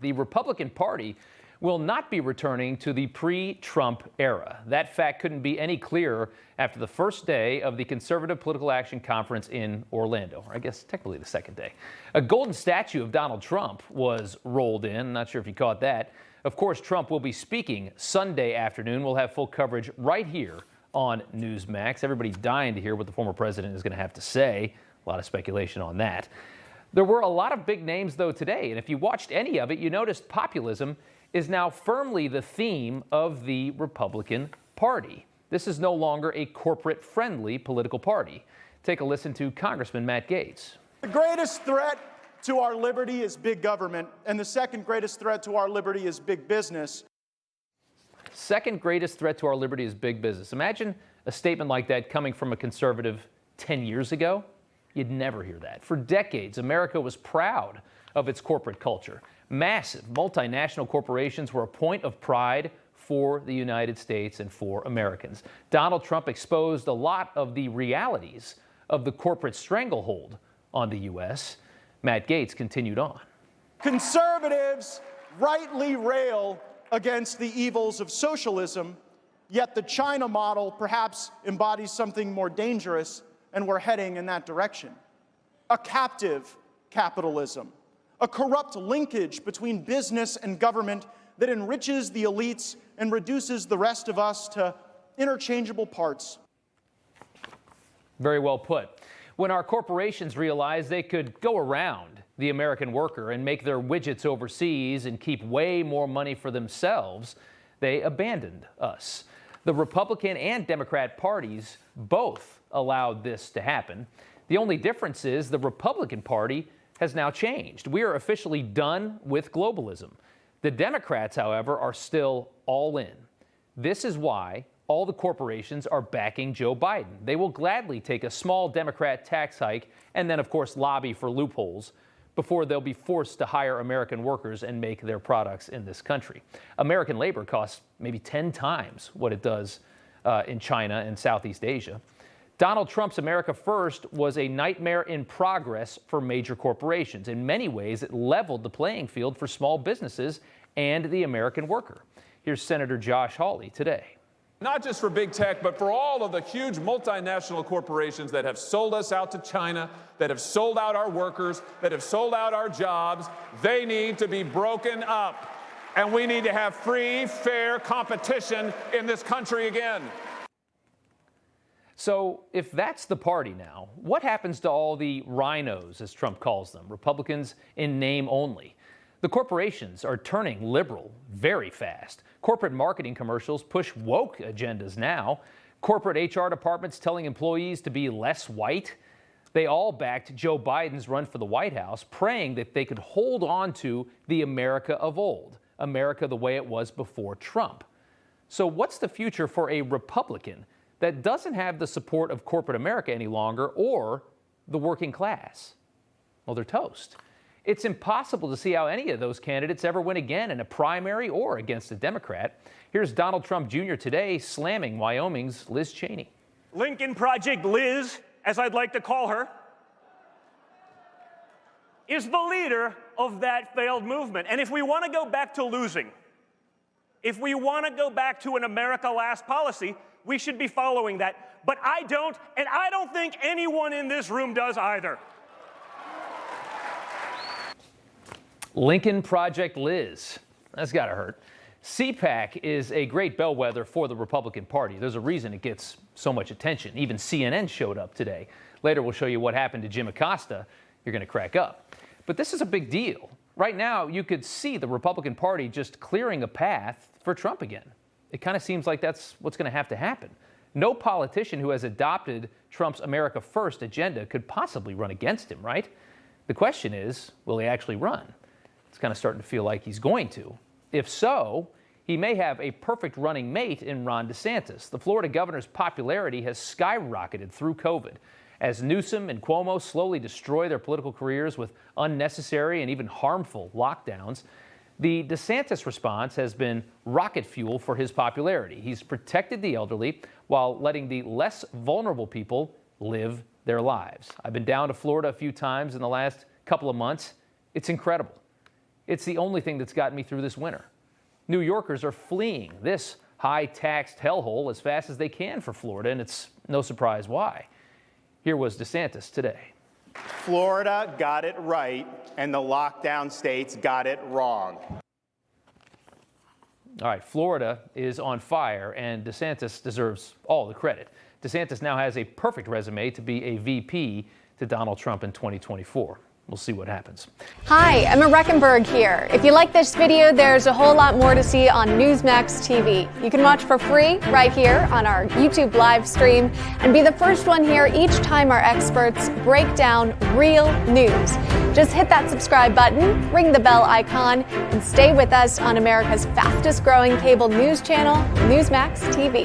The Republican Party will not be returning to the pre-Trump era. That fact couldn't be any clearer after the first day of the Conservative Political Action Conference in Orlando, or I guess technically the second day. A golden statue of Donald Trump was rolled in. Not sure if you caught that. Of course, Trump will be speaking Sunday afternoon. We'll have full coverage right here on Newsmax. Everybody dying to hear what the former president is going to have to say. A lot of speculation on that. There were a lot of big names, though, today, and if you watched any of it, you noticed populism is now firmly the theme of the Republican Party. This is no longer a corporate-friendly political party. Take a listen to Congressman Matt Gaetz. The greatest threat to our liberty is big government, and the second greatest threat to our liberty is big business. Second greatest threat to our liberty is big business. Imagine a statement like that coming from a conservative 10 years ago. You'd never hear that. For decades, America was proud of its corporate culture. Massive multinational corporations were a point of pride for the United States and for Americans. Donald Trump exposed a lot of the realities of the corporate stranglehold on the U.S. Matt Gaetz continued on. Conservatives rightly rail against the evils of socialism, yet the China model perhaps embodies something more dangerous, and we're heading in that direction. A captive capitalism, a corrupt linkage between business and government that enriches the elites and reduces the rest of us to interchangeable parts. Very well put. When our corporations realized they could go around the American worker and make their widgets overseas and keep way more money for themselves, they abandoned us. The Republican and Democrat parties both allowed this to happen. The only difference is the Republican Party has now changed. We are officially done with globalism. The Democrats, however, are still all in. This is why all the corporations are backing Joe Biden. They will gladly take a small Democrat tax hike and then, of course, lobby for loopholes before they'll be forced to hire American workers and make their products in this country. American labor costs maybe 10 times what it does in China and Southeast Asia. Donald Trump's America First was a nightmare in progress for major corporations. In many ways, it leveled the playing field for small businesses and the American worker. Here's Senator Josh Hawley today. Not just for big tech, but for all of the huge multinational corporations that have sold us out to China, that have sold out our workers, that have sold out our jobs. They need to be broken up. And we need to have free, fair competition in this country again. So if that's the party now, what happens to all the RINOs, as Trump calls them, Republicans in name only? The corporations are turning liberal very fast. Corporate marketing commercials push woke agendas now. Corporate HR departments telling employees to be less white. They all backed Joe Biden's run for the White House, praying that they could hold on to the America of old, America the way it was before Trump. So what's the future for a Republican that doesn't have the support of corporate America any longer or the working class? Well, they're toast. It's impossible to see how any of those candidates ever win again in a primary or against a Democrat. Here's Donald Trump Jr. today slamming Wyoming's Liz Cheney. Lincoln Project Liz, as I'd like to call her, is the leader of that failed movement. And if we want to go back to losing, if we want to go back to an America Last policy, we should be following that. But I don't, and I don't think anyone in this room does either. Lincoln Project Liz. That's got to hurt. CPAC is a great bellwether for the Republican Party. There's a reason it gets so much attention. Even CNN showed up today. Later, we'll show you what happened to Jim Acosta. You're going to crack up. But this is a big deal. Right now, you could see the Republican Party just clearing a path for Trump again. It kind of seems like that's what's going to have to happen. No politician who has adopted Trump's America First agenda could possibly run against him, right? The question is, will he actually run? It's kind of starting to feel like he's going to. If so, he may have a perfect running mate in Ron DeSantis. The Florida governor's popularity has skyrocketed through COVID. As Newsom and Cuomo slowly destroy their political careers with unnecessary and even harmful lockdowns, the DeSantis response has been rocket fuel for his popularity. He's protected the elderly while letting the less vulnerable people live their lives. I've been down to Florida a few times in the last couple of months. It's incredible. It's the only thing that's gotten me through this winter. New Yorkers are fleeing this high-taxed hellhole as fast as they can for Florida, and it's no surprise why. Here was DeSantis today. Florida got it right, and the lockdown states got it wrong. All right, Florida is on fire, and DeSantis deserves all the credit. DeSantis now has a perfect resume to be a VP to Donald Trump in 2024. We'll see what happens. Hi, Emma Reckenberg here. If you like this video, there's a whole lot more to see on Newsmax TV. You can watch for free right here on our YouTube live stream and be the first one here each time our experts break down real news. Just hit that subscribe button, ring the bell icon, and stay with us on America's fastest growing cable news channel, Newsmax TV.